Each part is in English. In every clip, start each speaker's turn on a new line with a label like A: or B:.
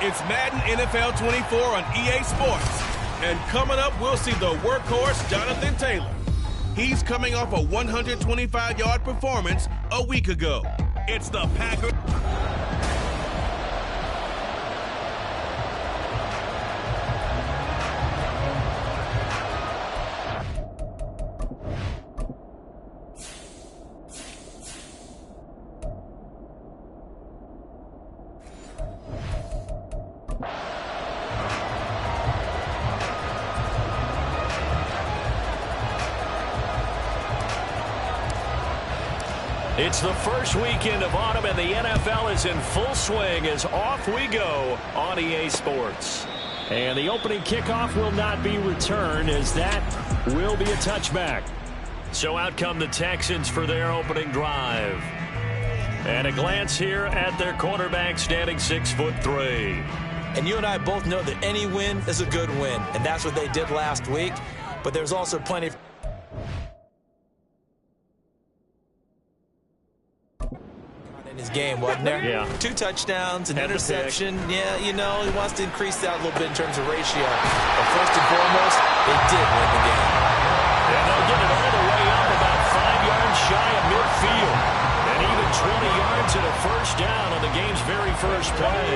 A: It's Madden NFL 24 on EA Sports. And coming up, we'll see the workhorse Jonathan Taylor. He's coming off a 125-yard performance a week ago. It's the Packers.
B: It's the first weekend of autumn, and the NFL is in full swing as off we go on EA Sports. And the opening kickoff will not be returned, as that will be a touchback. So out come the Texans for their opening drive. And a glance here at their quarterback, standing 6'3".
C: And you and I both know that any win is a good win, and that's what they did last week. But there's also plenty of his game, wasn't there?
B: Yeah.
C: 2 touchdowns, an interception. Yeah, you know, he wants to increase that a little bit in terms of ratio. But first and foremost, they did win the game.
B: And they'll get it all the way up about 5 yards shy of midfield. And even 20 yards and a first down on the game's very first play.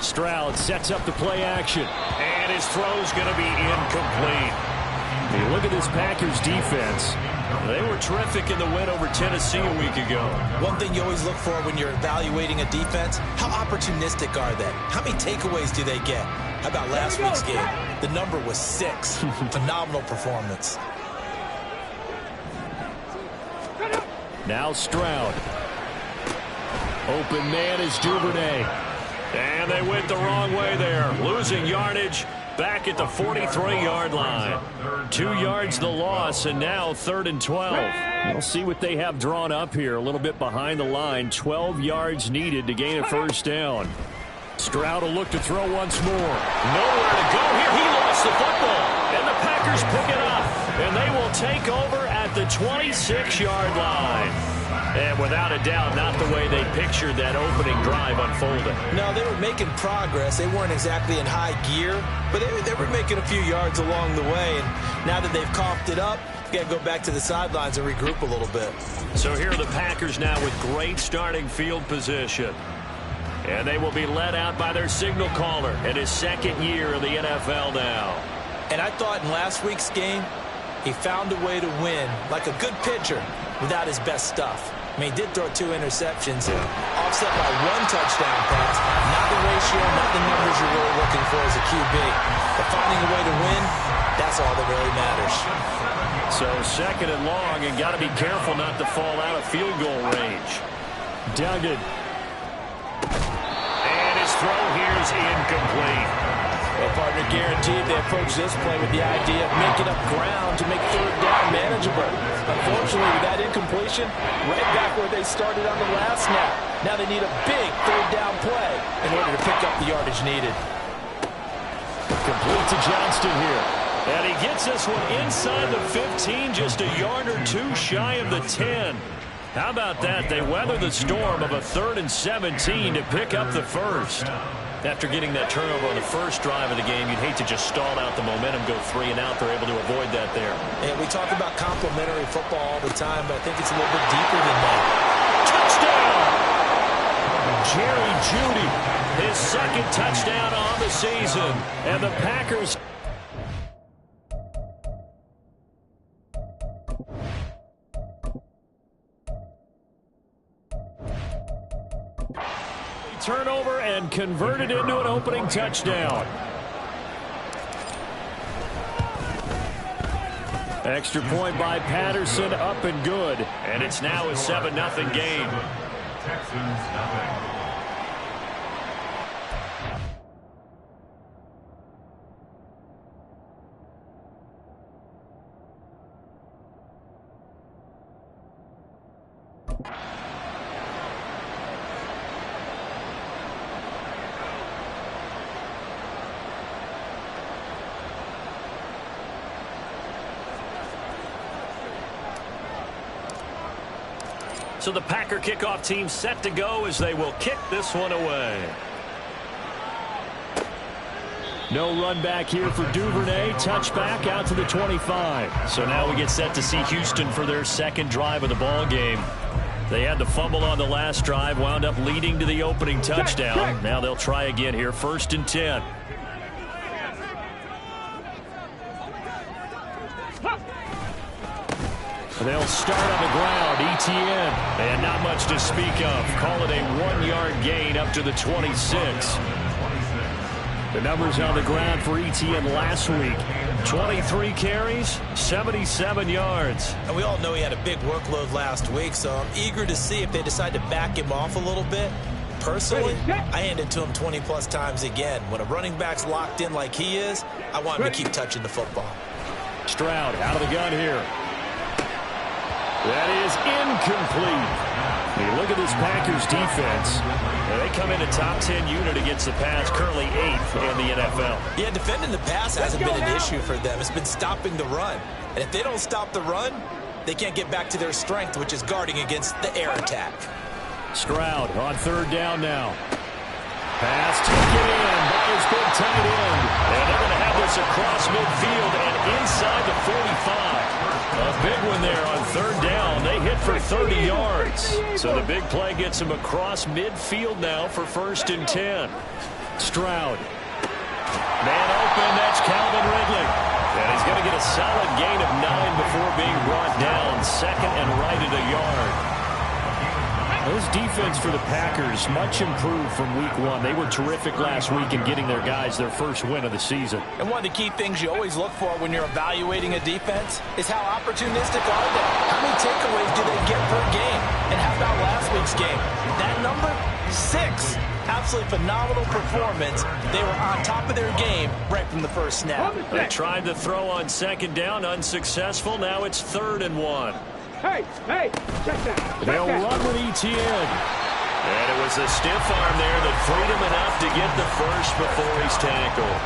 B: Stroud sets up the play action. And his throw's going to be incomplete. You look at this Packers defense. They were terrific in the win over Tennessee a week ago.
C: One thing you always look for when you're evaluating a defense, how opportunistic are they? How many takeaways do they get? How about last week's game? The number was 6. Phenomenal performance.
B: Now Stroud. Open man is Duvernay. And they went the wrong way there. Losing yardage. Back at the 43-yard line. 2 yards the loss, and now 3rd and 12. We'll see what they have drawn up here. A little bit behind the line. 12 yards needed to gain a first down. Stroud will look to throw once more. Nowhere to go here. He lost the football. And the Packers pick it up. And they will take over at the 26-yard line. And without a doubt, not the way they pictured that opening drive unfolding.
C: No, they were making progress. They weren't exactly in high gear, but they were making a few yards along the way. And now that they've coughed it up, you got to go back to the sidelines and regroup a little bit.
B: So here are the Packers now with great starting field position. And they will be led out by their signal caller in his 2nd year in the NFL now.
C: And I thought in last week's game, he found a way to win, like a good pitcher, without his best stuff. I mean, he did throw 2 interceptions, offset by 1 touchdown pass. Not the ratio, not the numbers you're really looking for as a QB. But finding a way to win, that's all that really matters.
B: So 2nd and long, and got to be careful not to fall out of field goal range. Duggan. And his throw here is incomplete.
C: Well, partner, guaranteed they approach this play with the idea of making up ground to make 3rd down manageable. Unfortunately, with that incompletion, right back where they started on the last snap. Now they need a big 3rd down play in order to pick up the yardage needed.
B: Complete to Johnston here. And he gets this one inside the 15, just a yard or 2 shy of the 10. How about that? They weather the storm of a 3rd and 17 to pick up the first. After getting that turnover on the first drive of the game, you'd hate to just stall out the momentum, go 3 and out. They're able to avoid that there.
C: And we talk about complementary football all the time, but I think it's a little bit deeper than that.
B: Touchdown! Jerry Jeudy, his 2nd touchdown on the season. And the Packers... turnover and converted into an opening touchdown. Extra point by Patterson, up and good. And it's now a 7-0 game.
D: Texans nothing.
B: So the Packer kickoff team set to go as they will kick this one away. No run back here for Duvernay. Touchback out to the 25. So now we get set to see Houston for their second drive of the ball game. They had the fumble on the last drive, wound up leading to the opening touchdown. Now they'll try again here, 1st and 10. They'll start on the ground. ETN, and not much to speak of. Call it a 1-yard gain up to the 26. The numbers on the ground for ETN last week. 23 carries, 77 yards.
C: And we all know he had a big workload last week, so I'm eager to see if they decide to back him off a little bit. Personally, I hand it to him 20-plus times again. When a running back's locked in like he is, I want him to keep touching the football.
B: Stroud out of the gun here. That is incomplete. You look at this Packers defense. They come in a top 10 unit against the pass, currently 8th in the NFL.
C: Yeah, defending the pass hasn't been an issue for them. It's been stopping the run. And if they don't stop the run, they can't get back to their strength, which is guarding against the air attack.
B: Stroud on 3rd down now. Pass taken in by his big tight end. And they're going to have this across midfield and inside the 45. A big one there on 3rd down. They hit for 30 yards. So the big play gets him across midfield now for 1st and 10. Stroud. Man open, that's Calvin Ridley. And he's going to get a solid gain of 9 before being brought down. 2nd and right at a yard. This defense for the Packers, much improved from week 1. They were terrific last week in getting their guys their first win of the season.
C: And one of the key things you always look for when you're evaluating a defense is how opportunistic are they? How many takeaways do they get per game? And how about last week's game? That number, 6. Absolutely phenomenal performance. They were on top of their game right from the first snap.
B: They tried to throw on 2nd down, unsuccessful. Now it's 3rd and 1.
E: Hey, check that.
B: They'll run with ETN. And it was a stiff arm there that freed him enough to get the first before he's tackled.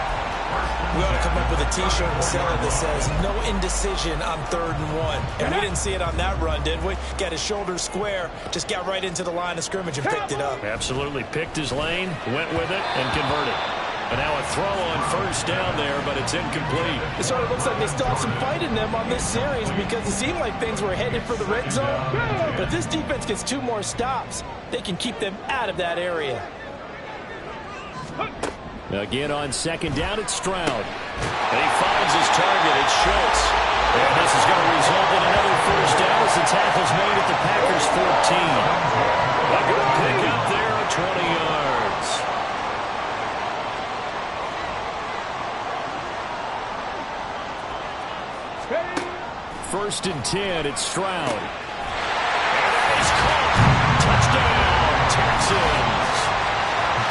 C: We ought to come up with a T-shirt and sell it that says, no indecision on 3rd and 1. And we didn't see it on that run, did we? Got his shoulders square, just got right into the line of scrimmage and picked it up.
B: Absolutely picked his lane, went with it, and converted. And now a throw on 1st down there, but it's incomplete.
C: It sort of looks like they still have some fight in them on this series because it seemed like things were headed for the red zone. But if this defense gets 2 more stops, they can keep them out of that area.
B: Again on 2nd down, it's Stroud. And he finds his target. It's Schultz. And this is going to result in another 1st down as the tackle's made at the Packers' 14. A good pick up there at 20 yards. 1st and 10, it's Stroud. And that is caught. Touchdown, Texans.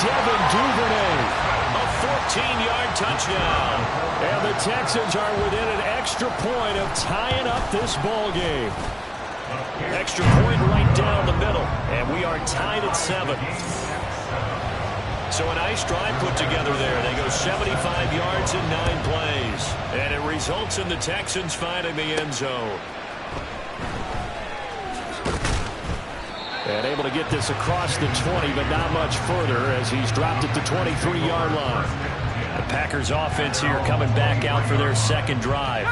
B: Devin Duvernay, a 14-yard touchdown. And the Texans are within an extra point of tying up this ball game. Extra point right down the middle, and we are tied at 7. So a nice drive put together there. They go 75 yards in 9 plays. And it results in the Texans finding the end zone. And able to get this across the 20, but not much further as he's dropped at the 23-yard line. The Packers offense here coming back out for their 2nd drive.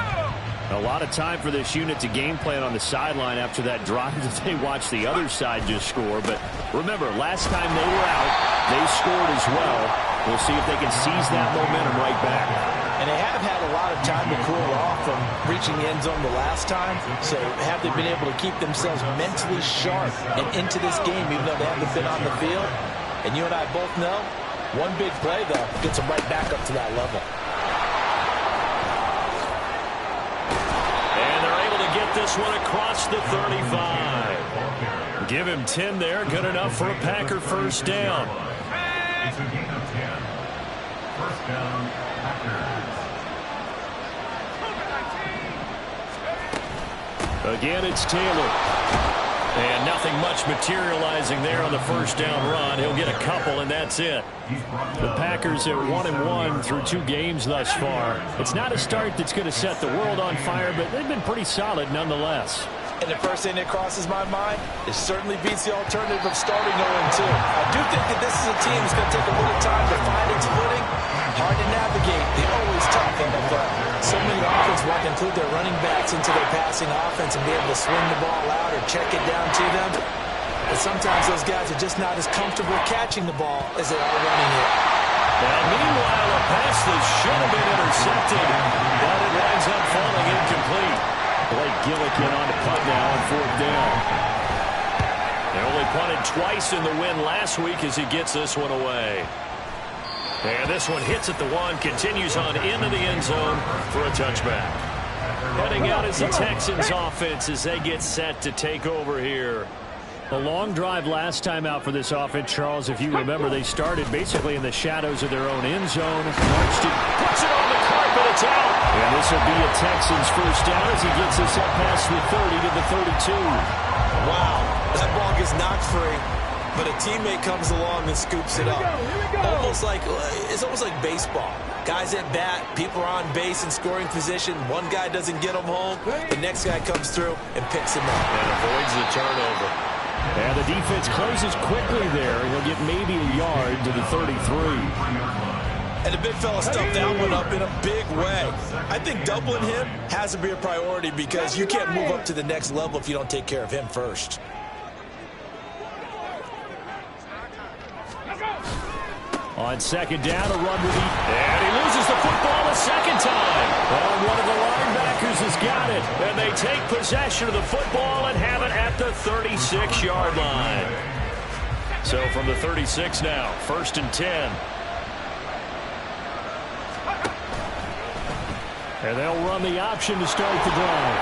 B: A lot of time for this unit to game plan on the sideline after that drive that they watched the other side just score. But remember, last time they were out, they scored as well. We'll see if they can seize that momentum right back.
C: And they have had a lot of time to cool off from reaching the end zone the last time. So have they been able to keep themselves mentally sharp and into this game, even though they haven't been on the field? And you and I both know, one big play, though, gets them right back up to that level. Get this one across the 35.
B: Give him 10 there. Good enough for a Packer 1st down.
D: It's a gain of 10. 1st down, Packers.
B: Again, it's Taylor. And nothing much materializing there on the 1st down run. He'll get a couple, and that's it. The Packers are 1-1 through 2 games thus far. It's not a start that's going to set the world on fire, but they've been pretty solid nonetheless.
C: And the first thing that crosses my mind, it certainly beats the alternative of starting 0-2. I do think that this is a team that's going to take a little time to find its footing. Hard to navigate. They're always tough in NFL. So many offenses want to include their running backs into their passing offense and be able to swing the ball out or check it down to them. But sometimes those guys are just not as comfortable catching the ball as they are running it.
B: And meanwhile, a pass that should have been intercepted, but it winds up falling incomplete. Blake Gillikin on to punt now on 4th down. They only punted twice in the win last week as he gets this one away. And this one hits at the 1, continues on into the end zone for a touchback. Heading out is the Texans offense as they get set to take over here. A long drive last time out for this offense, Charles. If you remember, they started basically in the shadows of their own end zone. Marched it, puts it on the carpet, it's out. And this will be a Texans first down as he gets this up past the 30 to the 32.
C: Wow, that ball gets knocked free, but a teammate comes along and scoops it up. It's almost like baseball. Guys at bat, people are on base in scoring position. One guy doesn't get them home. The next guy comes through and picks him up.
B: And avoids the turnover. And the defense closes quickly there. He'll get maybe a yard to the 33.
C: And the big fella stuffed that one up in a big way. I think doubling him has to be a priority because you can't move up to the next level if you don't take care of him first.
B: On 2nd down, a run with the... And he loses the football a second time. Well, one of the linebackers has got it. And they take possession of the football and have it at the 36-yard line. So from the 36 now, 1st and 10. And they'll run the option to start the drive.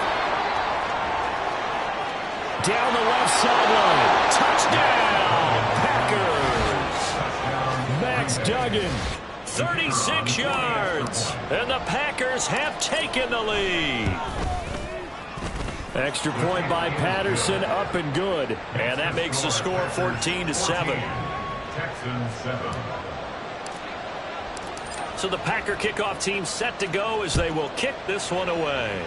B: Down the left sideline. Touchdown, Packers. Max Duggan, 36 yards, and the Packers have taken the lead. Extra point by Patterson, up and good, and that makes the score 14-7.
D: Texans 7.
B: So the Packer kickoff team set to go as they will kick this one away.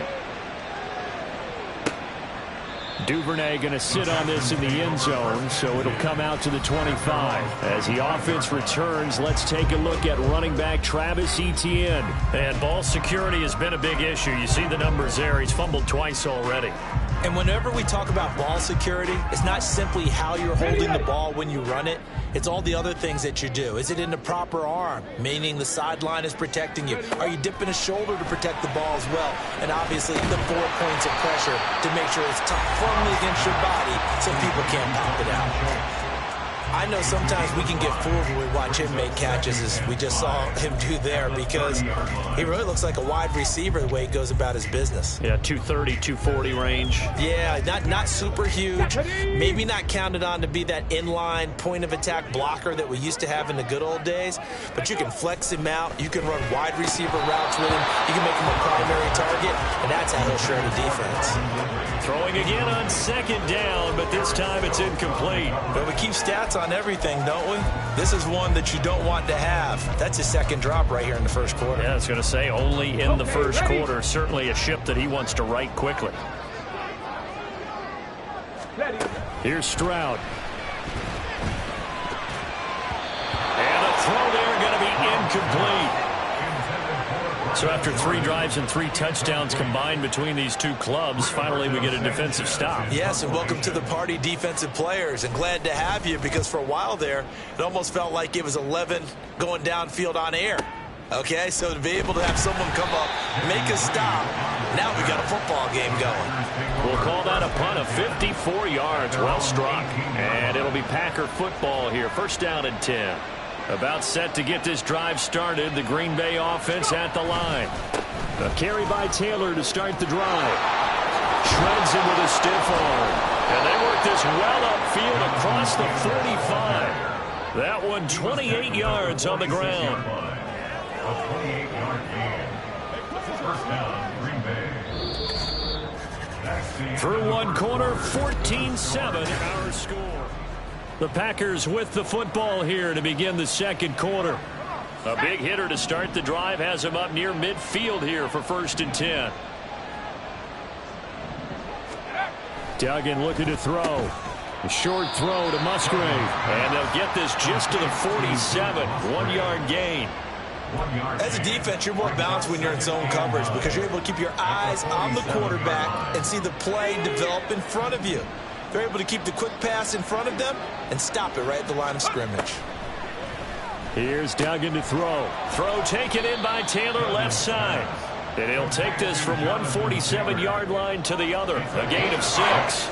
B: Duvernay going to sit on this in the end zone, so it'll come out to the 25. As the offense returns, let's take a look at running back Travis Etienne. And ball security has been a big issue. You see the numbers there. He's fumbled twice already.
C: And whenever we talk about ball security, it's not simply how you're holding the ball when you run it. It's all the other things that you do. Is it in the proper arm, meaning the sideline is protecting you? Are you dipping a shoulder to protect the ball as well? And obviously the 4 points of pressure to make sure it's tucked firmly against your body so people can't pop it out. I know sometimes we can get fooled when we watch him make catches as we just saw him do there because he really looks like a wide receiver the way he goes about his business.
B: Yeah, 230, 240 range.
C: Yeah, not super huge. Maybe not counted on to be that inline point of attack blocker that we used to have in the good old days. But you can flex him out. You can run wide receiver routes with him. You can make him a primary target, and that's how he'll shred a defense.
B: Throwing again on 2nd down, but this time it's incomplete.
C: But we keep stats on everything, don't we? This is one that you don't want to have. That's his 2nd drop right here in the 1st quarter.
B: Yeah, I was going to say only in the 1st quarter. Certainly a ship that he wants to right quickly. Here's Stroud. And the throw there going to be incomplete. So after 3 drives and 3 touchdowns combined between these two clubs, finally we get a defensive stop.
C: Yes, and welcome to the party, defensive players, and glad to have you because for a while there, it almost felt like it was 11 going downfield on air. Okay, so to be able to have someone come up, make a stop, now we got a football game going.
B: We'll call that a punt of 54 yards, well struck. And it'll be Packer football here, 1st down and 10. About set to get this drive started, the Green Bay offense at the line. A carry by Taylor to start the drive. Shreds him with a stiff arm. And they work this well upfield across the 45. That one 28 yards on the ground.
D: A 28-yard gain. 1st down, Green Bay.
B: Through one quarter, 14-7 our score. The Packers with the football here to begin the 2nd quarter. A big hitter to start the drive has him up near midfield here for 1st and 10. Duggan looking to throw. A short throw to Musgrave. And they'll get this just to the 47. 1-yard gain.
C: As a defense, you're more balanced when you're in zone coverage because you're able to keep your eyes on the quarterback and see the play develop in front of you. You're able to keep the quick pass in front of them and stop it right at the line of scrimmage.
B: Here's Duggan to throw. Throw taken in by Taylor left side. And he'll take this from 147-yard line to the other. A gain of 6.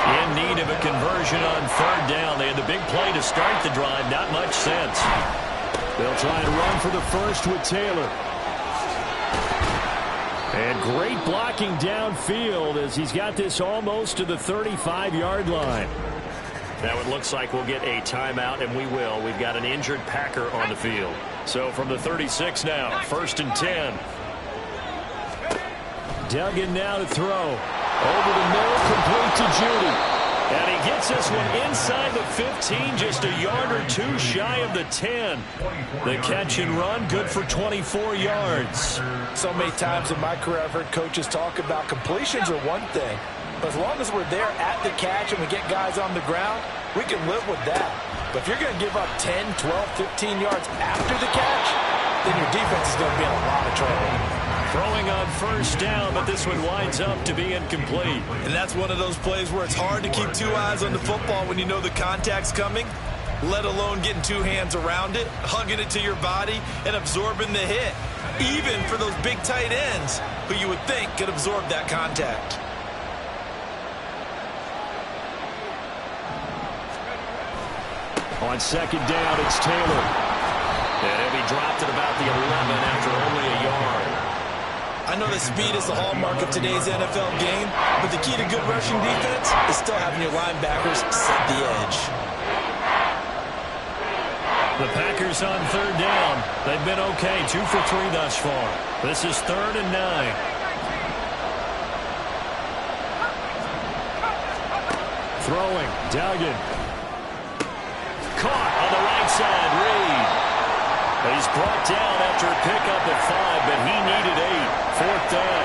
B: In need of a conversion on 3rd down. They had the big play to start the drive. Not much sense. They'll try and run for the first with Taylor. And great blocking downfield as he's got this almost to the 35-yard line. Now it looks like we'll get a timeout, and we will. We've got an injured Packer on the field. So from the 36 now, 1st and 10. Duggan now to throw. Over the middle, complete to Judy. And he gets this one inside the 15, just a yard or 2 shy of the 10. The catch and run, good for 24 yards.
C: So many times in my career I've heard coaches talk about completions are one thing. But as long as we're there at the catch and we get guys on the ground, we can live with that. But if you're going to give up 10, 12, 15 yards after the catch, then your defense is going to be in a lot of trouble.
B: Throwing on 1st down, but this one winds up to be incomplete.
C: And that's one of those plays where it's hard to keep 2 eyes on the football when you know the contact's coming, let alone getting 2 hands around it, hugging it to your body, and absorbing the hit. Even for those big tight ends who you would think could absorb that contact.
B: On 2nd down, it's Taylor. And he'll be dropped at about the 11 after only a yard.
C: I know that speed is the hallmark of today's NFL game, but the key to good rushing defense is still having your linebackers set the edge.
B: The Packers on 3rd down. They've been okay, 2 for 3 thus far. This is 3rd and 9. Throwing, Duggan. Caught on the right side, Reed. He's brought down after a pickup of 5, but he needed 8. 4th down.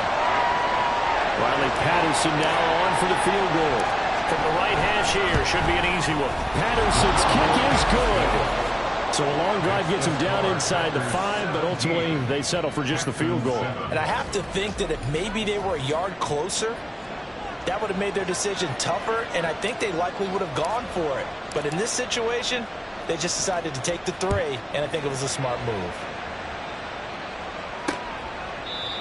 B: Riley Patterson now on for the field goal. From the right hash here, should be an easy one. Patterson's kick is good. So a long drive gets him down inside the 5, but ultimately they settle for just the field goal.
C: And I have to think that if maybe they were a yard closer, that would have made their decision tougher, and I think they likely would have gone for it. But in this situation, they just decided to take the 3, and I think it was a smart move.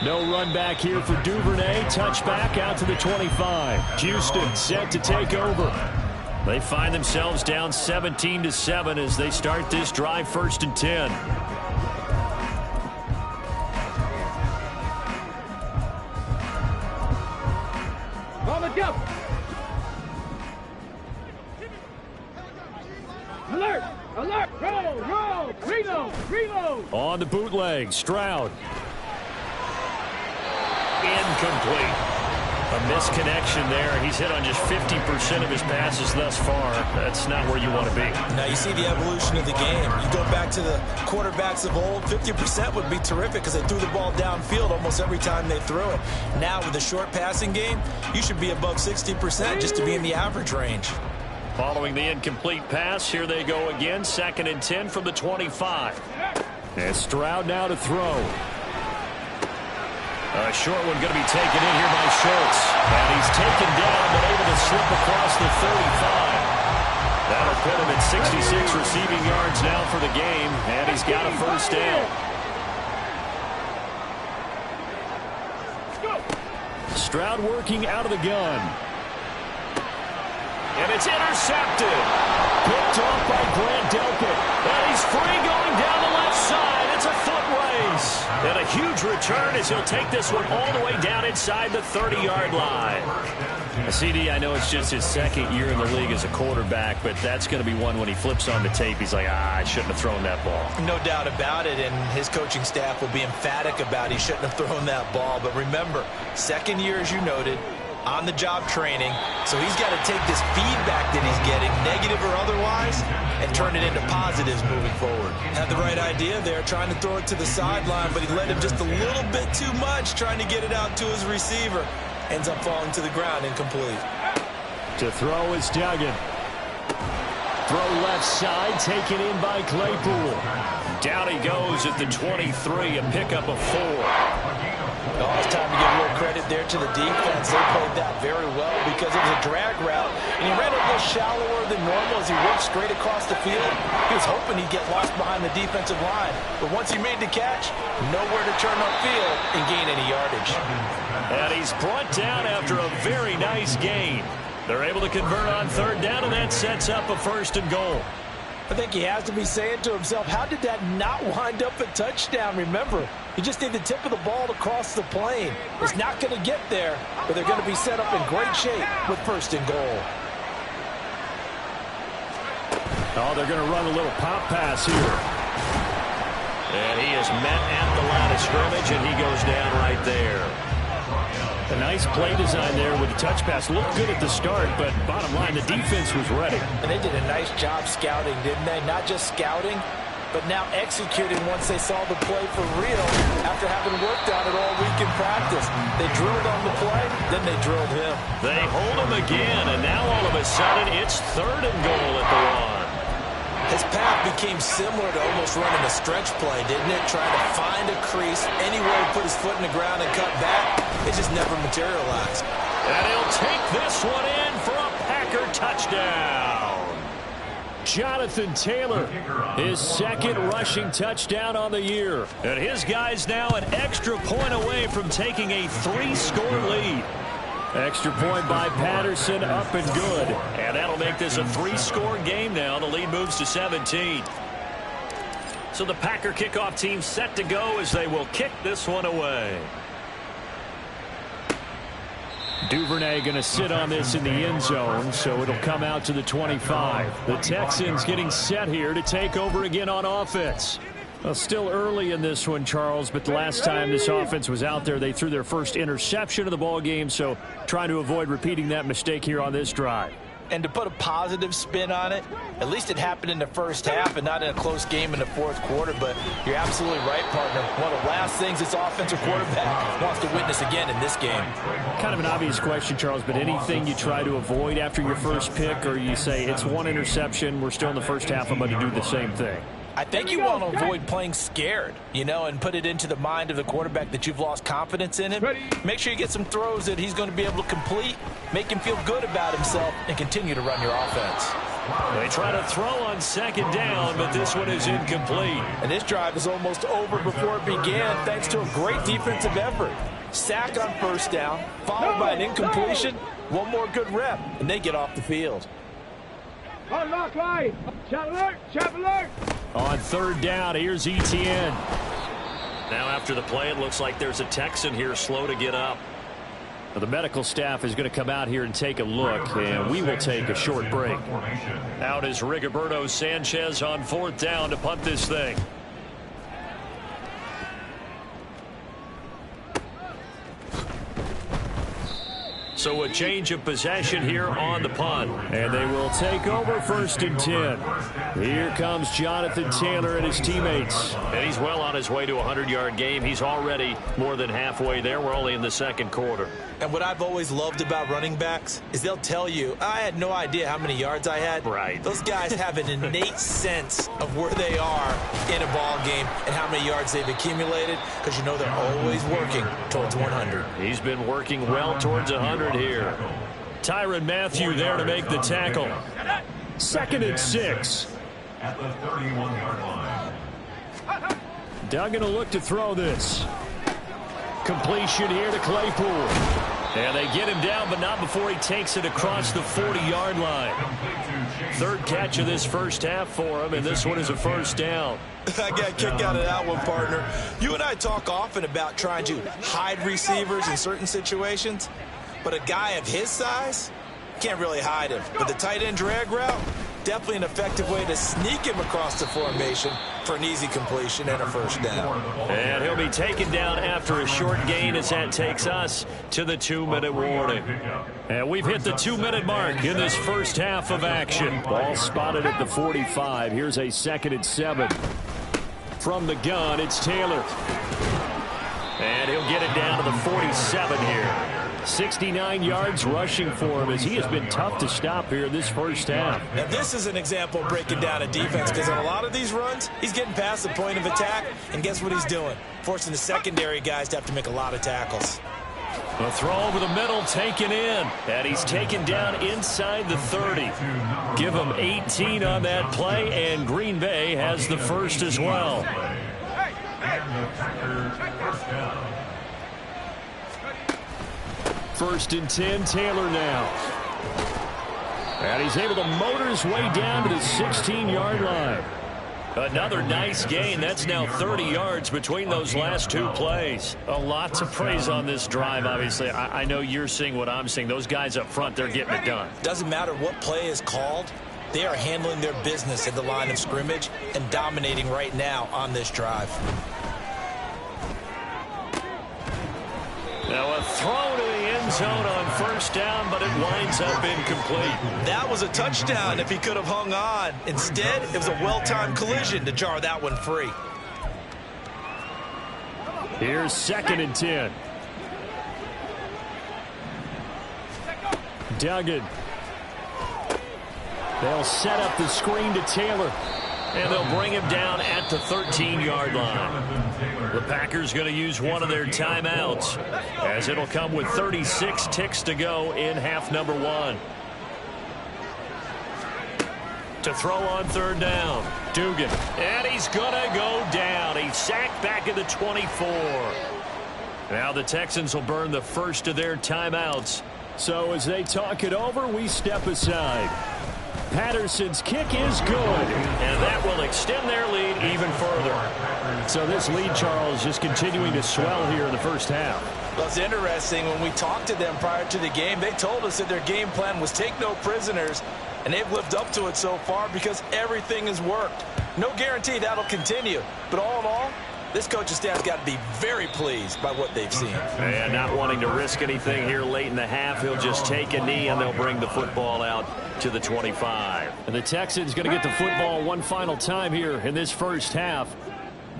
B: No run back here for Duvernay. Touchback out to the 25. Houston set to take over. They find themselves down 17-7 as they start this drive 1st and 10.
E: On the jump. Alert! Alert! Roll! Reload!
B: On the bootleg, Stroud. Incomplete. A misconnection there. He's hit on just 50% of his passes thus far. That's not where you want to be.
C: Now you see the evolution of the game. You go back to the quarterbacks of old, 50% would be terrific because they threw the ball downfield almost every time they threw it. Now with the short passing game, you should be above 60% just to be in the average range.
B: Following the incomplete pass, here they go again. 2nd and 10 from the 25. And Stroud now to throw. A short one going to be taken in here by Schultz. And he's taken down, but able to slip across the 35. That'll put him at 66 receiving yards now for the game, and he's got a 1st down. Stroud working out of the gun. And it's intercepted. Picked off by Grant Delpit. And he's free going down the left side. It's a foot race. And a huge return as he'll take this one all the way down inside the 30-yard line. CD, I know it's just his 2nd year in the league as a quarterback, but that's going to be one when he flips on the tape, he's like, I shouldn't have thrown that ball.
C: No doubt about it, and his coaching staff will be emphatic about he shouldn't have thrown that ball. But remember, 2nd year, as you noted, on-the-job training, so he's got to take this feedback that he's getting, negative or otherwise, and turn it into positives moving forward. Had the right idea there, trying to throw it to the sideline, but he let him just a little bit too much, trying to get it out to his receiver. Ends up falling to the ground, incomplete.
B: To throw is Duggan. Throw left side, taken in by Claypool. Down he goes at the 23, a pickup of 4.
C: Oh, it's time to give a little credit there to the defense. They played that very well because it was a drag route, and he ran a little shallower than normal as he worked straight across the field. He was hoping he'd get lost behind the defensive line, but once he made the catch, nowhere to turn upfield and gain any yardage.
B: And he's brought down after a very nice gain. They're able to convert on third down, and that sets up a 1st and goal.
C: I think he has to be saying to himself, how did that not wind up a touchdown? Remember, you just need the tip of the ball to cross the plane. It's not going to get there, but they're going to be set up in great shape with 1st and goal.
B: Oh, they're going to run a little pop pass here. And he is met at the line of scrimmage, and he goes down right there. A nice play design there with the touch pass. Looked good at the start, but bottom line, the defense was ready.
C: And they did a nice job scouting, didn't they? Not just scouting, but now executing once they saw the play for real after having worked on it all week in practice. They drilled on the play, then they drilled him.
B: They hold him again, and now all of a sudden it's 3rd and goal at the 1.
C: His path became similar to almost running a stretch play, didn't it? Trying to find a crease, anywhere to put his foot in the ground and cut back. It just never materialized.
B: And he'll take this one in for a Packer touchdown. Jonathan Taylor, his 2nd rushing touchdown on the year. And his guy's now an extra point away from taking a 3-score lead. Extra point by Patterson, up and good. And that'll make this a 3-score game now. The lead moves to 17. So the Packer kickoff team set to go as they will kick this one away. Duvernay going to sit on this in the end zone, so it'll come out to the 25. The Texans getting set here to take over again on offense. Well, still early in this one, Charles, but the last time this offense was out there, they threw their first interception of the ball game, so trying to avoid repeating that mistake here on this drive.
C: And to put a positive spin on it, at least it happened in the first half and not in a close game in the 4th quarter, but you're absolutely right, partner. One of the last things this offensive quarterback wants to witness again in this game.
B: Kind of an obvious question, Charles, but anything you try to avoid after your first pick, or you say it's 1 interception, we're still in the first half, I'm going to do the same thing?
C: I think you want to avoid playing scared, you know, and put it into the mind of the quarterback that you've lost confidence in him. Make sure you get some throws that he's going to be able to complete, make him feel good about himself, and continue to run your offense.
B: They try to throw on 2nd down, but this one is incomplete.
C: And this drive is almost over before it began, thanks to a great defensive effort. Sack on 1st down, followed by an incompletion, one more good rep, and they get off the field.
E: Unlock line. Chat alert. Chat alert.
B: On 3rd down, here's ETN. Now after the play, it looks like there's a Texan here slow to get up. Now, the medical staff is going to come out here and take a look, and we will take a short break. Out is Rigoberto Sanchez on 4th down to punt this thing. So a change of possession here on the punt. And they will take over 1st and 10. Here comes Jonathan Taylor and his teammates. And he's well on his way to a 100-yard game. He's already more than halfway there. We're only in the 2nd quarter.
C: And what I've always loved about running backs is they'll tell you, I had no idea how many yards I had.
B: Right.
C: Those guys have an innate sense of where they are in a ball game and how many yards they've accumulated, because you know they're always working towards 100.
B: He's been working well towards 100 here. Tyrann Mathieu there to make the tackle. 2nd and 6.
D: At the 31-yard line.
B: Duggan will look to throw this. Completion here to Claypool. And they get him down, but not before he takes it across the 40-yard line. 3rd catch of this first half for him, and this one is a 1st down.
C: I got a kick out of that one, partner. You and I talk often about trying to hide receivers in certain situations, but a guy of his size can't really hide him. But the tight end drag route, definitely an effective way to sneak him across the formation for an easy completion and a 1st down.
B: And he'll be taken down after a short gain as that takes us to the 2-minute warning. And we've hit the 2-minute mark in this first half of action. Ball spotted at the 45. Here's a 2nd and 7. From the gun, it's Taylor. And he'll get it down to the 47 here. 69 yards rushing for him as he has been tough to stop here this first half.
C: Now this is an example of breaking down a defense, because on a lot of these runs, he's getting past the point of attack, and guess what he's doing? Forcing the secondary guys to have to make a lot of tackles.
B: A throw over the middle taken in, and he's taken down inside the 30. Give him 18 on that play, and Green Bay has the first as well. First and 10, Taylor now. And he's able to motor his way down to the 16-yard line. Another nice gain. That's now 30 yards between those last two plays. A lot to praise on this drive, obviously. I know you're seeing what I'm seeing. Those guys up front, they're getting it done.
C: Doesn't matter what play is called. They are handling their business at the line of scrimmage and dominating right now on this drive.
B: Now a throw to the end zone on first down, but it winds up incomplete.
C: That was a touchdown if he could have hung on. Instead, it was a well-timed collision to jar that one free.
B: Here's second and 10. Duggan. They'll set up the screen to Taylor. And they'll bring him down at the 13-yard line. The Packers going to use one of their timeouts, as it'll come with 36 ticks to go in half number one. To throw on third down, Dugan. And he's going to go down. He's sacked back at the 24. Now the Texans will burn the first of their timeouts. So as they talk it over, we step aside. Patterson's kick is good, and that will extend their lead even further. So this lead, Charles, just continuing to swell here in the first half.
C: Well, it's interesting. When we talked to them prior to the game, they told us that their game plan was take no prisoners, and they've lived up to it so far because everything has worked. No guarantee that'll continue, but all in all, this coaching staff's got to be very pleased by what they've seen.
B: And not wanting to risk anything here late in the half, he'll just take a knee, and they'll bring the football out to the 25. And the Texans going to get the football one final time here in this first half.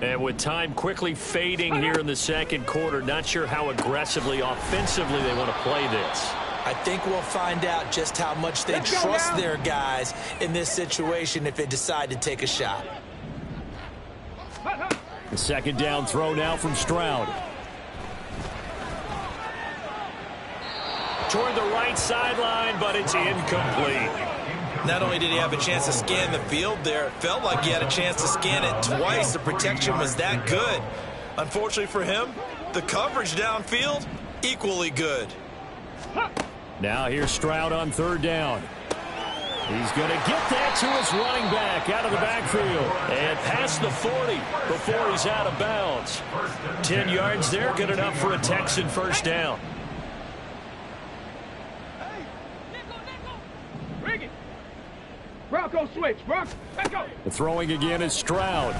B: And with time quickly fading here in the second quarter, not sure how aggressively, offensively they want to play this.
C: I think we'll find out just how much they trust their guys in this situation if they decide to take a shot.
B: The second down throw now from Stroud. Toward the right sideline, but it's incomplete.
C: Not only did he have a chance to scan the field there, it felt like he had a chance to scan it twice. The protection was that good. Unfortunately for him, the coverage downfield, equally good.
B: Now here's Stroud on third down. He's going to get that to his running back out of the backfield. And past the 40 before he's out of bounds. 10 yards there, good enough for a Texan first down.
E: Bronco switch, Bronco, let's go.
B: The throwing again is Stroud.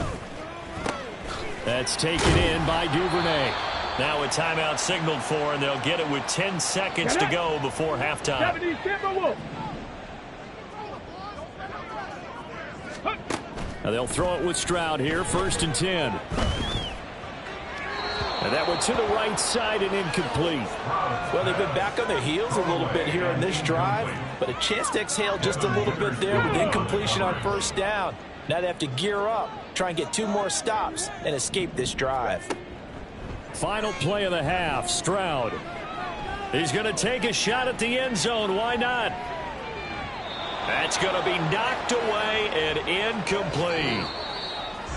B: That's taken in by Duvernay. Now a timeout signaled for, and they'll get it with 10 seconds to go before halftime.
E: 70 Timberwolves.
B: Now they'll throw it with Stroud here, first and 10. And that one to the right side and incomplete.
C: Well, they've been back on their heels a little bit here in this drive, but a chance to exhale just a little bit there with incompletion on first down. Now they have to gear up, try and get 2 more stops and escape this drive.
B: Final play of the half, Stroud. He's going to take a shot at the end zone. Why not? That's going to be knocked away and incomplete.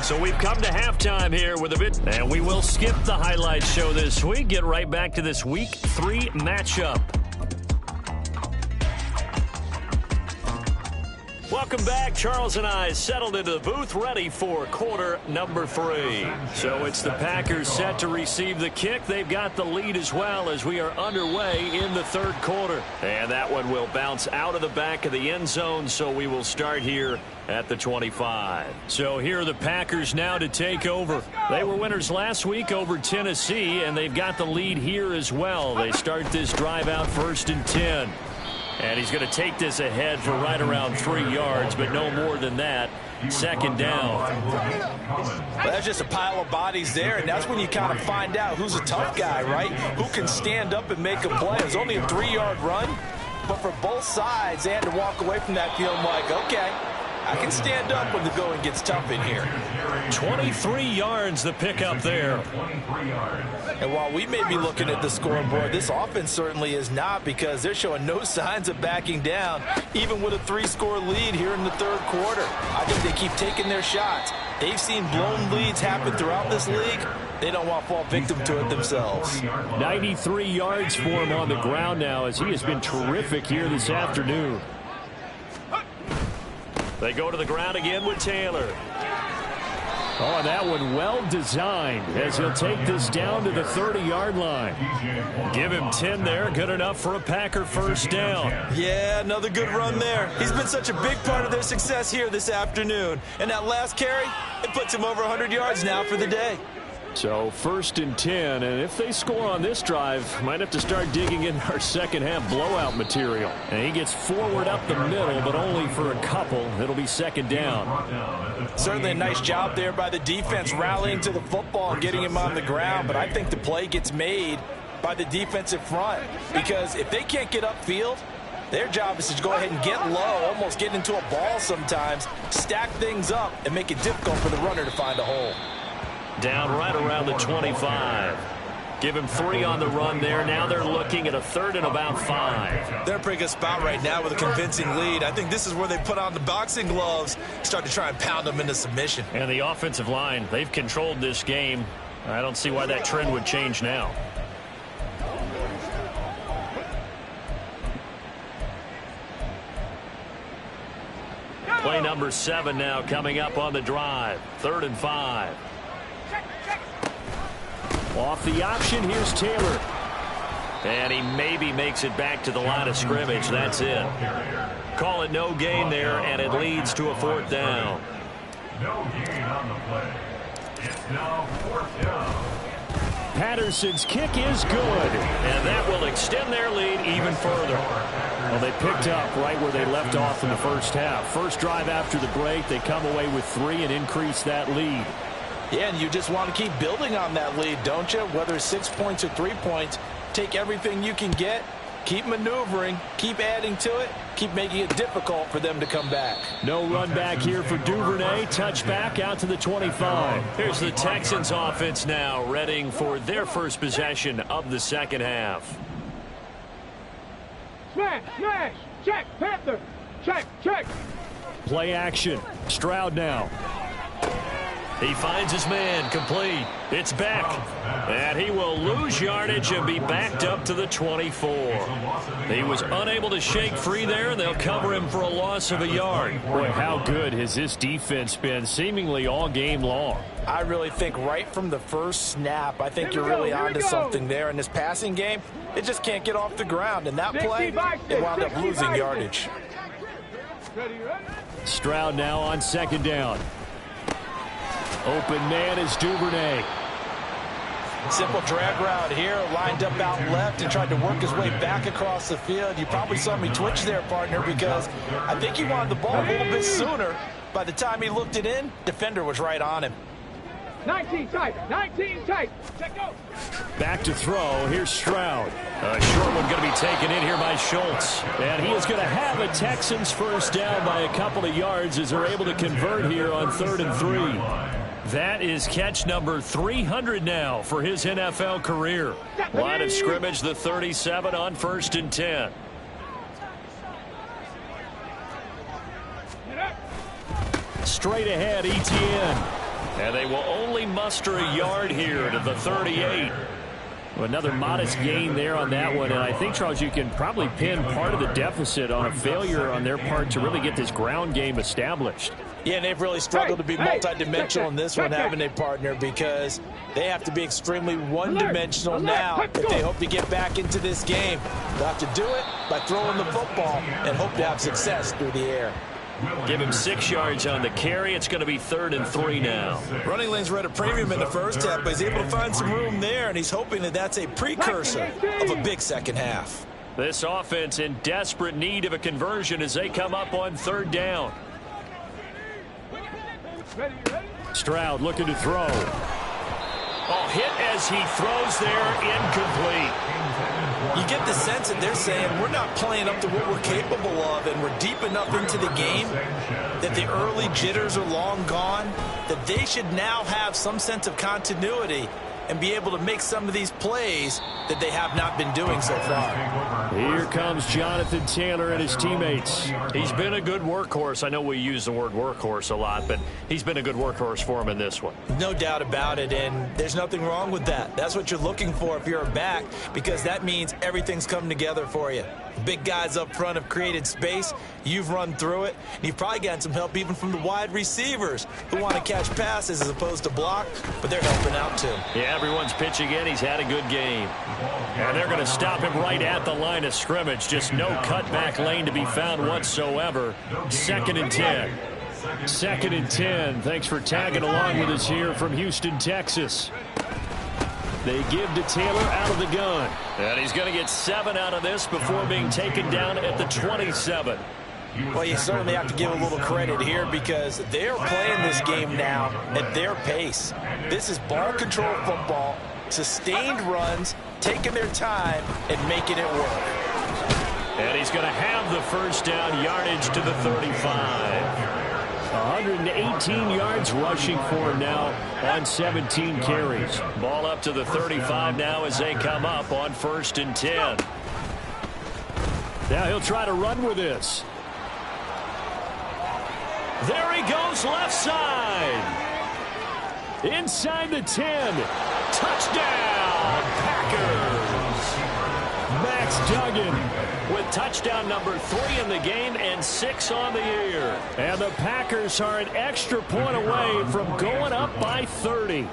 B: So we've come to halftime here with a bit, and we will skip the highlight show this week. Get right back to this Week 3 matchup. Welcome back. Charles and I settled into the booth, ready for quarter number 3. So it's the Packers set to receive the kick. They've got the lead as well as we are underway in the third quarter. And that one will bounce out of the back of the end zone, so we will start here at the 25. So here are the Packers now to take over. They were winners last week over Tennessee, and they've got the lead here as well. They start this drive out first and 10. And he's going to take this ahead for right around 3 yards, but no more than that Second down.
C: Well, that's just a pile of bodies there, and that's when you kind of find out who's a tough guy, right? Who can stand up and make a play. It was only a 3-yard run, but for both sides, they had to walk away from that feeling like, okay, I can stand up when the going gets tough in here.
B: 23 yards the pickup there.
C: And while we may be looking at the scoreboard, this offense certainly is not, because they're showing no signs of backing down, even with a 3-score lead here in the third quarter. I think they keep taking their shots. They've seen blown leads happen throughout this league. They don't want to fall victim to it themselves.
B: 93 yards for him on the ground now, as he has been terrific here this afternoon. They go to the ground again with Taylor. Oh, that one well designed, as he'll take this down to the 30-yard line. Give him 10 there, good enough for a Packer first down.
C: Yeah, another good run there. He's been such a big part of their success here this afternoon. And that last carry, it puts him over 100 yards now for the day.
B: So first and 10, and if they score on this drive, might have to start digging in our second half blowout material. And he gets forward up the middle, but only for a couple. It'll be second down.
C: Certainly a nice job there by the defense, rallying to the football and getting him on the ground. But I think the play gets made by the defensive front, because if they can't get upfield, their job is to go ahead and get low, almost get into a ball sometimes, stack things up, and make it difficult for the runner to find a hole.
B: Down right around the 25. Give him 3 on the run there. Now they're looking at a third and about 5.
C: They're in a pretty good spot right now with a convincing lead. I think this is where they put on the boxing gloves, start to try and pound them into submission.
B: And the offensive line, they've controlled this game. I don't see why that trend would change now. Play number 7 now coming up on the drive. 3rd and 5. Off the option, here's Taylor. And he maybe makes it back to the line of scrimmage. That's it. Call it no gain there, and it leads to a 4th down.
D: No gain on the play. It's now 4th down.
B: Patterson's kick is good. And that will extend their lead even further. Well, they picked up right where they left off in the first half. First drive after the break, they come away with 3 and increase that lead.
C: Yeah, and you just want to keep building on that lead, don't you? Whether it's 6 points or 3 points, take everything you can get, keep maneuvering, keep adding to it, keep making it difficult for them to come back.
B: No run back here for Duvernay. Touchback out to the 25. Here's the Texans offense now, readying for their first possession of the second half.
E: Smash, smash, check, Panther, check, check.
B: Play action. Stroud now. He finds his man, complete. It's Beck. And he will lose yardage and be backed up to the 24. He was unable to shake free there, and they'll cover him for a loss of a yard. Boy, how good has this defense been seemingly all game long?
C: I really think right from the first snap, I think you're really onto something there. In this passing game, it just can't get off the ground. And that play, they wound up losing yardage.
B: Stroud now on second down. Open man is Duvernay.
C: Simple drag route here, lined up out left and tried to work his way back across the field. You probably saw me twitch there, partner, because I think he wanted the ball a little bit sooner. By the time he looked it in, defender was right on him.
E: 19 tight, 19 tight. Check go.
B: Back to throw. Here's Stroud. A short one going to be taken in here by Schultz. And he is going to have a Texans first down by a couple of yards as they're able to convert here on 3rd and 3. That is catch number 300 now for his NFL career. Line of scrimmage, the 37 on 1st and 10. Straight ahead, ETN. And they will only muster a yard here to the 38. Another modest gain there on that one. And I think, Charles, you can probably pin part of the deficit on a failure on their part to really get this ground game established.
C: Yeah, and they've really struggled to be multidimensional in this one, haven't they, partner? Because they have to be extremely one-dimensional now if they hope to get back into this game. They'll have to do it by throwing the football and hope to have success through the air.
B: Give him 6 yards on the carry. It's going to be 3rd and 3 now.
C: Running lanes were at a premium in the first half, but he's able to find some room there, and he's hoping that that's a precursor of a big second half.
B: This offense in desperate need of a conversion as they come up on 3rd down.
E: Ready, ready.
B: Stroud looking to throw. Oh, hit as he throws there, incomplete.
C: You get the sense that they're saying we're not playing up to what we're capable of, and we're deep enough into the game that the early jitters are long gone, that they should now have some sense of continuity and be able to make some of these plays that they have not been doing so far.
B: Here comes Jonathan Taylor and his teammates. He's been a good workhorse. I know we use the word workhorse a lot, but he's been a good workhorse for him in this one.
C: No doubt about it, and there's nothing wrong with that. That's what you're looking for if you're a back, because that means everything's coming together for you. Big guys up front have created space. You've run through it. And you've probably gotten some help even from the wide receivers who want to catch passes as opposed to block, but they're helping out too.
B: Yeah, everyone's pitching in. He's had a good game. And they're going to stop him right at the line of scrimmage. Just no cutback lane to be found whatsoever. 2nd and 10. 2nd and 10. Thanks for tagging along with us here from Houston, Texas. They give to Taylor out of the gun. And he's going to get 7 out of this before being taken down at the 27.
C: Well, you certainly have to give a little credit here because they're playing this game now at their pace. This is ball control football, sustained runs, taking their time and making it work.
B: And he's going to have the first down, yardage to the 35. 118 yards rushing for him now on 17 carries. Ball up to the 35 now as they come up on 1st and 10. Now he'll try to run with this. There he goes left side. Inside the 10. Touchdown, Packers. Max Duggan with touchdown number 3 in the game and 6 on the year. And the Packers are an extra point away from going up by 30.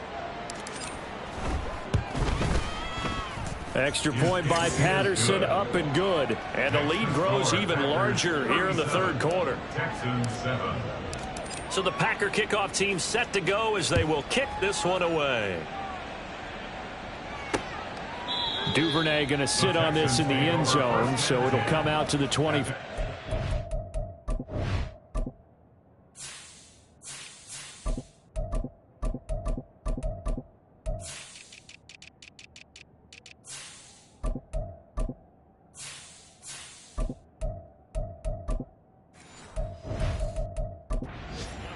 B: Extra point by Patterson, up and good. And the lead grows even larger here in the 3rd quarter. So the Packer kickoff team set to go as they will kick this one away. Duvernay going to sit on this in the end zone, so it'll come out to the 20.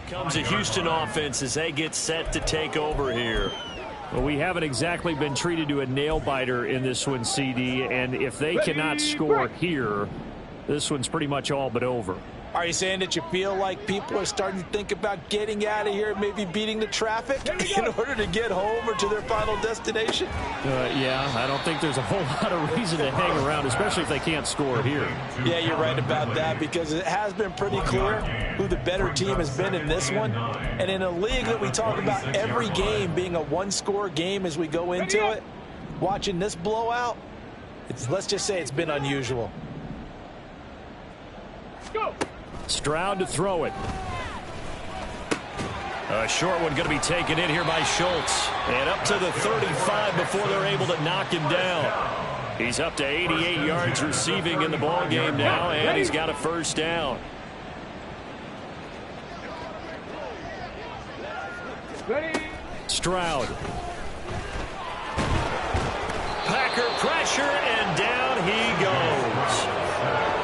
B: Comes a Houston offense as they get set to take over here. Well, we haven't exactly been treated to a nail-biter in this one, CD, and if they cannot score here, this one's pretty much all but over.
C: Are you saying that you feel like people are starting to think about getting out of here, maybe beating the traffic in order to get home or to their final destination?
B: Yeah, I don't think there's a whole lot of reason to hang around, especially if they can't score here.
C: Yeah, you're right about that because it has been pretty clear who the better team has been in this one. And in a league that we talk about every game being a one-score game as we go into it, watching this blowout, let's just say it's been unusual.
E: Go!
B: Stroud to throw it. A short one going to be taken in here by Schultz. And up to the 35 before they're able to knock him down. He's up to 88 yards receiving in the ball game now, and he's got a first down.
E: Ready?
B: Stroud. Packer pressure, and down he goes.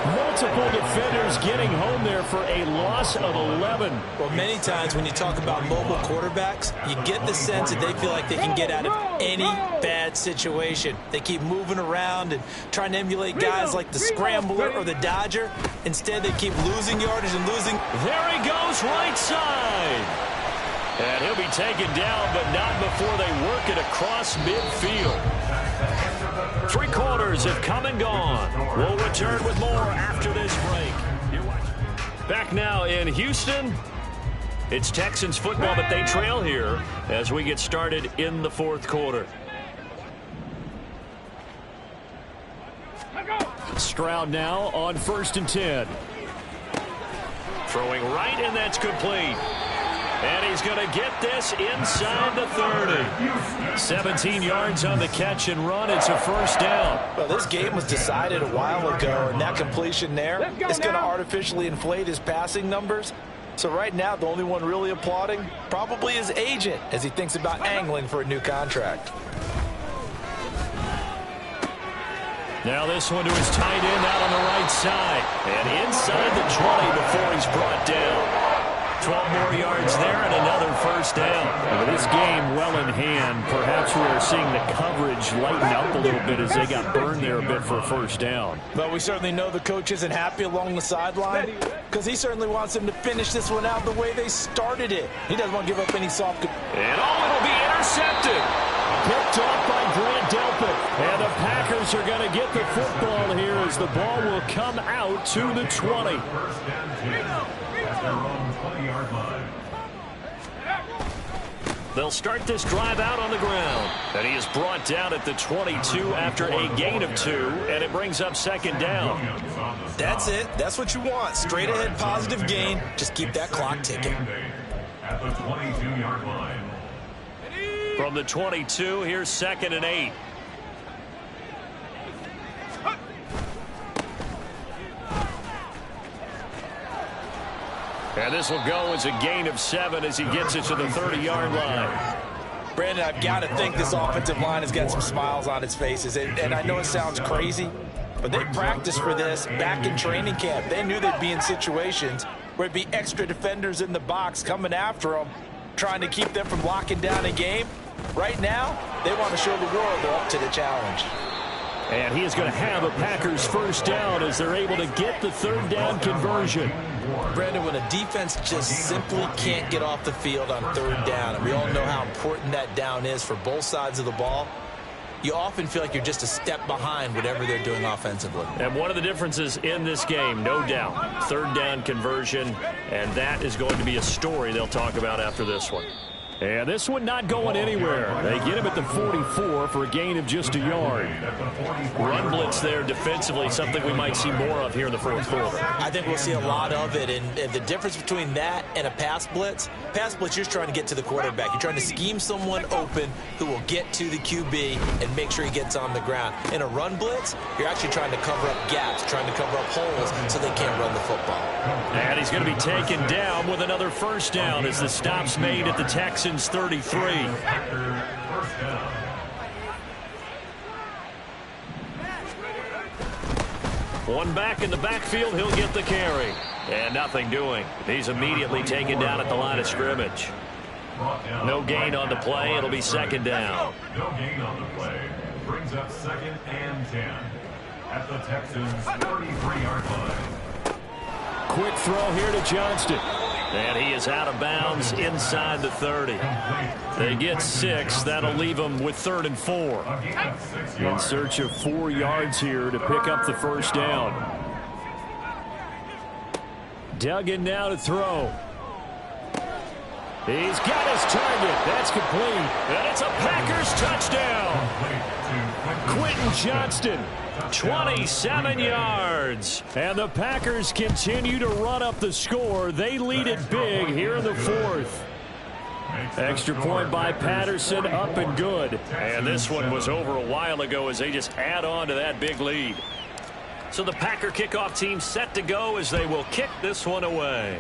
B: Multiple defenders getting home there for a loss of 11.
C: Well, many times when you talk about mobile quarterbacks, you get the sense that they feel like they can get out of any bad situation. They keep moving around and trying to emulate guys like the Scrambler or the Dodger. Instead, they keep losing yardage and losing.
B: There he goes, right side. And he'll be taken down, but not before they work it across midfield. 3 quarters have come and gone. We'll return with more after this break. Back now in Houston. It's Texans football, but they trail here as we get started in the 4th quarter. Stroud now on 1st and 10. Throwing right, and that's complete. And he's going to get this inside the 30. 17 yards on the catch and run. It's a first down.
C: Well, this game was decided a while ago, and that completion there is going to artificially inflate his passing numbers. So right now, the only one really applauding probably his agent as he thinks about angling for a new contract.
B: Now this one to his tight end out on the right side. And inside the 20 before he's brought down. 12 more yards there and another first down. With this game well in hand, perhaps we are seeing the coverage lighten up a little bit as they got burned there a bit for a first down.
C: But we certainly know the coach isn't happy along the sideline because he certainly wants them to finish this one out the way they started it. He doesn't want to give up any soft.
B: And it'll be intercepted. Picked off by Grant Delpit. And the Packers are going to get the football here as the ball will come out to the 20.
D: First and 10 at their own 20-yard line.
B: They'll start this drive out on the ground. And he is brought down at the 22 after a gain of 2, and it brings up second down.
C: That's it. That's what you want. Straight ahead, positive gain. Just keep that clock ticking.
D: At the 22-yard line.
B: From the 22, here's second and 8. And this will go as a gain of 7 as he gets it to the 30-yard line.
C: Brandon, I've got to think this offensive line has got some smiles on its faces. And I know it sounds crazy, but they practiced for this back in training camp. They knew they'd be in situations where it'd be extra defenders in the box coming after them, trying to keep them from locking down a game. Right now, they want to show the world they're up to the challenge.
B: And he is going to have a Packers first down as they're able to get the third down conversion.
C: Brandon, when a defense just simply can't get off the field on third down, and we all know how important that down is for both sides of the ball, you often feel like you're just a step behind whatever they're doing offensively.
B: And one of the differences in this game, no doubt, third down conversion, and that is going to be a story they'll talk about after this one. And this one not going anywhere. They get him at the 44 for a gain of just a yard. Run blitz there defensively, something we might see more of here in the fourth quarter.
C: I think we'll see a lot of it. And the difference between that and a pass blitz, you're just trying to get to the quarterback. You're trying to scheme someone open who will get to the QB and make sure he gets on the ground. In a run blitz, you're actually trying to cover up gaps, trying to cover up holes so they can't run the football.
B: And he's going to be taken down with another first down as the stop's made at the Texans 33. One back in the backfield, he'll get the carry. And nothing doing. He's immediately taken down at the line of scrimmage. No gain on the play. It'll be second down.
D: No gain on the play. Brings up second and 10 at the Texans 33-yard line.
B: Quick throw here to Johnston. And he is out of bounds inside the 30. They get 6. That'll leave them with 3rd and 4. In search of 4 yards here to pick up the first down. Duggan now to throw. He's got his target. That's complete. And it's a Packers touchdown. Quentin Johnston. 27 yards. And the Packers continue to run up the score. They lead it big here in the 4th. Extra point by Patterson, up and good. And this one was over a while ago as they just add on to that big lead. So the Packer kickoff team set to go as they will kick this one away.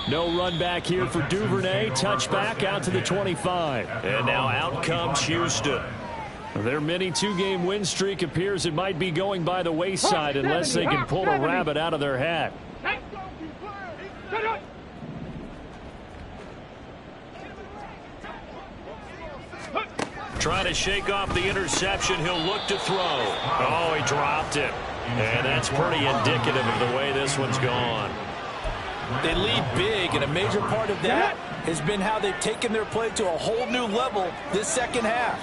B: No run back here for Duvernay. Touchback out to the 25. And now out comes Houston. Their mini 2-game win streak appears it might be going by the wayside unless they can pull a rabbit out of their hat. Trying to shake off the interception. He'll look to throw. Oh, he dropped it. And that's pretty indicative of the way this one's gone.
C: They lead big, and a major part of that has been how they've taken their play to a whole new level this second half.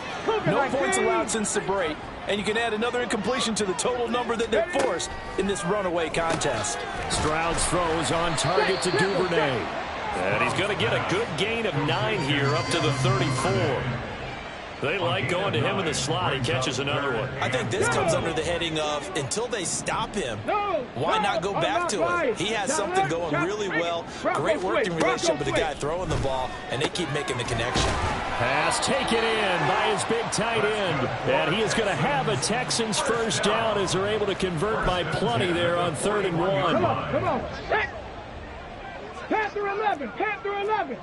C: No points allowed since the break, and you can add another incompletion to the total number that they've forced in this runaway contest.
B: Stroud's throws on target to Duvernay. And he's going to get a good gain of 9 here up to the 34. They like going to him in the slot. He catches another one.
C: I think this comes under the heading of until they stop him, why not go back to it? He has something going really well. Great working relationship with the guy throwing the ball, and they keep making the connection.
B: Pass taken in by his big tight end. And he is going to have a Texans first down as they're able to convert by plenty there on 3rd and 1.
E: Come on. Panther 11, Panther 11.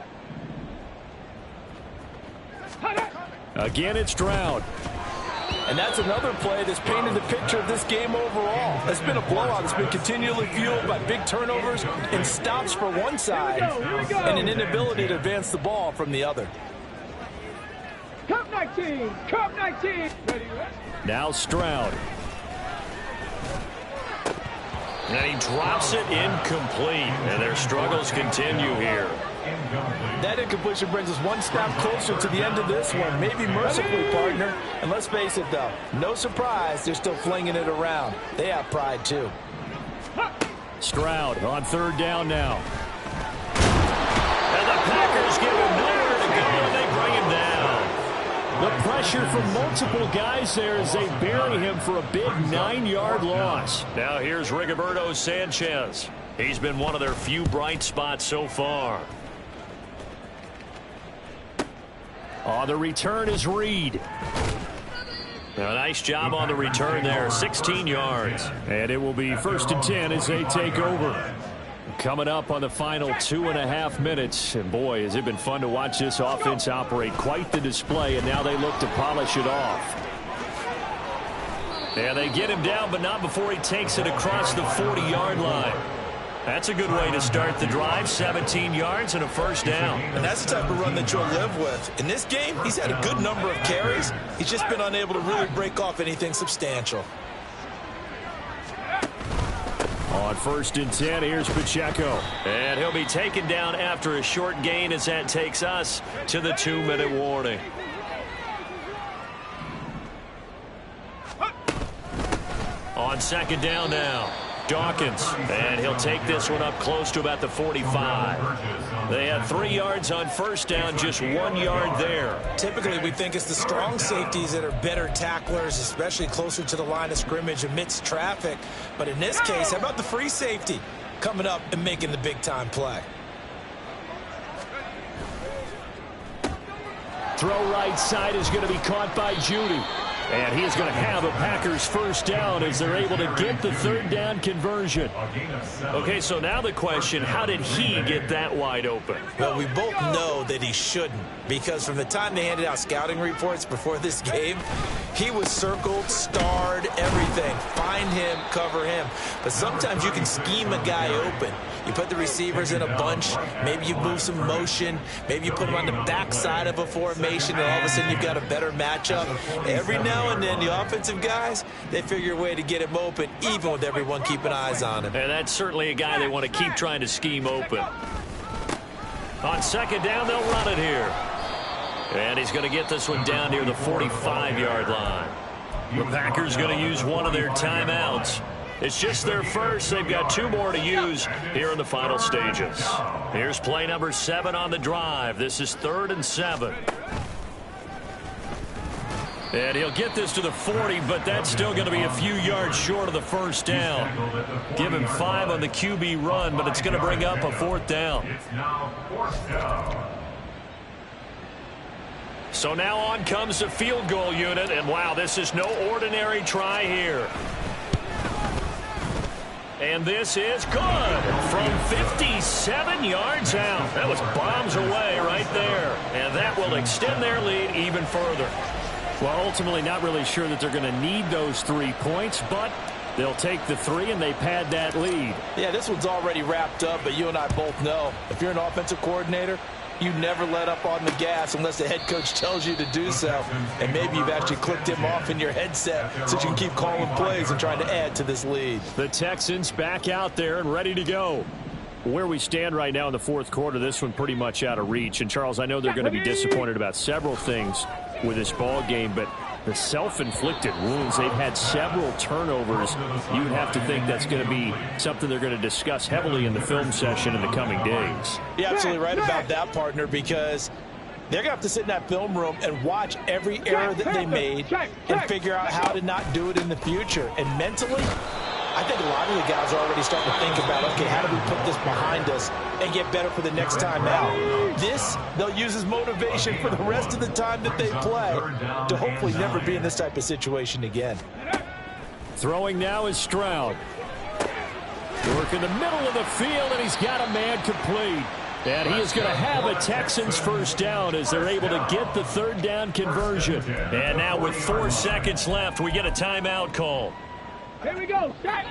B: Again, it's Stroud.
F: And that's another play that's painted the picture of this game overall. It's been a blowout. It's been continually fueled by big turnovers and stops for one side and an inability to advance the ball from the other.
E: Cup 19.
B: Now Stroud. And he drops it incomplete. And their struggles continue here.
F: That incompletion brings us one step closer to the end of this one. Maybe mercifully, partner. And let's face it, though, no surprise, they're still flinging it around. They have pride, too.
B: Stroud on 3rd down now. And the Packers give him nowhere to go, and they bring him down. The pressure from multiple guys there as they bury him for a big 9-yard loss. Now here's Rigoberto Sanchez. He's been one of their few bright spots so far. On the return is Reed. A nice job on the return there, 16 yards. And it will be 1st and 10 as they take over. Coming up on the final 2.5 minutes. And boy, has it been fun to watch this offense operate. Quite the display, and now they look to polish it off. And they get him down, but not before he takes it across the 40-yard line. That's a good way to start the drive. 17 yards and a first down.
C: And that's the type of run that you'll live with. In this game, he's had a good number of carries. He's just been unable to really break off anything substantial.
B: On 1st and 10, here's Pacheco. And he'll be taken down after a short gain as that takes us to the 2-minute warning. On 2nd down now, Dawkins. And he'll take this one up close to about the 45. They had 3 yards on 1st down, just 1 yard there.
C: Typically, we think it's the strong safeties that are better tacklers, especially closer to the line of scrimmage amidst traffic. But in this case, how about the free safety coming up and making the big-time play?
B: Throw right side is going to be caught by Judy. And he is going to have a Packers first down as they're able to get the 3rd down conversion. Okay, so now the question, how did he get that wide open?
C: Well, we both know that he shouldn't, because from the time they handed out scouting reports before this game, he was circled, starred, everything. Find him, cover him. But sometimes you can scheme a guy open. You put the receivers in a bunch. Maybe you move some motion. Maybe you put them on the backside of a formation, and all of a sudden you've got a better matchup. Every now and then, the offensive guys, they figure a way to get him open, even with everyone keeping eyes on him.
B: And that's certainly a guy they want to keep trying to scheme open. On 2nd down, they'll run it here. And he's going to get this one down near the 45-yard line. The Packers going to use one of their timeouts. It's just their first. They've got 2 more to use here in the final stages. Here's play number 7 on the drive. This is 3rd and 7. And he'll get this to the 40, but that's still going to be a few yards short of the first down. Give him 5 on the QB run, but it's going to bring up a 4th down.
D: It's now 4th down.
B: So now on comes the field goal unit, and wow, this is no ordinary try here. And this is good from 57 yards out. That was bombs away right there. And that will extend their lead even further. Well, ultimately not really sure that they're going to need those 3 points, but they'll take the 3 and they pad that lead.
F: Yeah, this one's already wrapped up, but you and I both know if you're an offensive coordinator, you never let up on the gas unless the head coach tells you to do so. And maybe you've actually clicked him off in your headset so you can keep calling plays and trying to add to this lead.
B: The Texans back out there and ready to go. Where we stand right now in the 4th quarter, this one pretty much out of reach. And, Charles, I know they're going to be disappointed about several things with this ball game, but the self-inflicted wounds, they've had several turnovers. You would have to think that's going to be something they're going to discuss heavily in the film session in the coming days.
C: You're absolutely right about that, partner, because
F: They're going to have to sit in that film room and watch every error that they made and figure out how to not do it in the future. And mentally, I think a lot of the guys are already starting to think about, okay, how do we put this behind us and get better for the next time out? This, they'll use as motivation for the rest of the time that they play to hopefully never be in this type of situation again.
B: Throwing now is Stroud. Work in the middle of the field, and he's got a man complete. And he is going to have a Texans first down as they're able to get the third down conversion. And now with 4 seconds left, we get a timeout call.
E: Here we go. Set.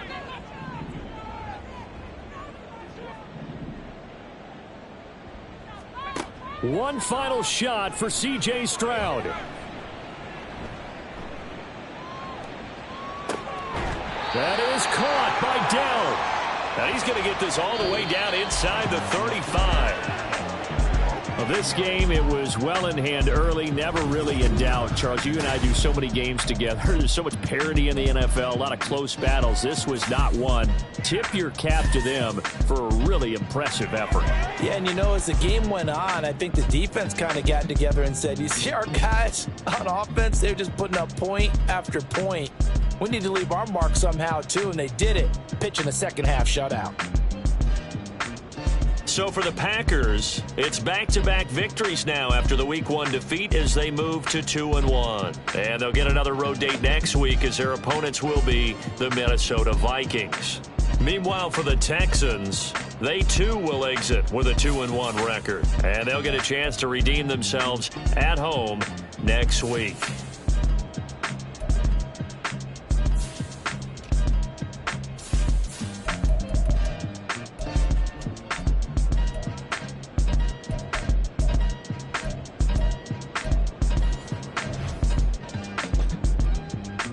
B: One final shot for C.J. Stroud. That is caught by Dell. Now he's going to get this all the way down inside the 35. Well, this game, it was well in hand early, never really in doubt. Charles, you and I do so many games together. There's so much parity in the NFL, a lot of close battles. This was not one. Tip your cap to them for a really impressive effort.
F: Yeah, and you know, as the game went on, I think the defense kind of got together and said, you see our guys on offense, they were just putting up point after point. We need to leave our mark somehow, too, and they did it, pitching a second-half shutout.
B: So for the Packers, it's back-to-back victories now after the Week 1 defeat as they move to 2-1. And they'll get another road date next week as their opponents will be the Minnesota Vikings. Meanwhile, for the Texans, they too will exit with a 2-1 record. And they'll get a chance to redeem themselves at home next week.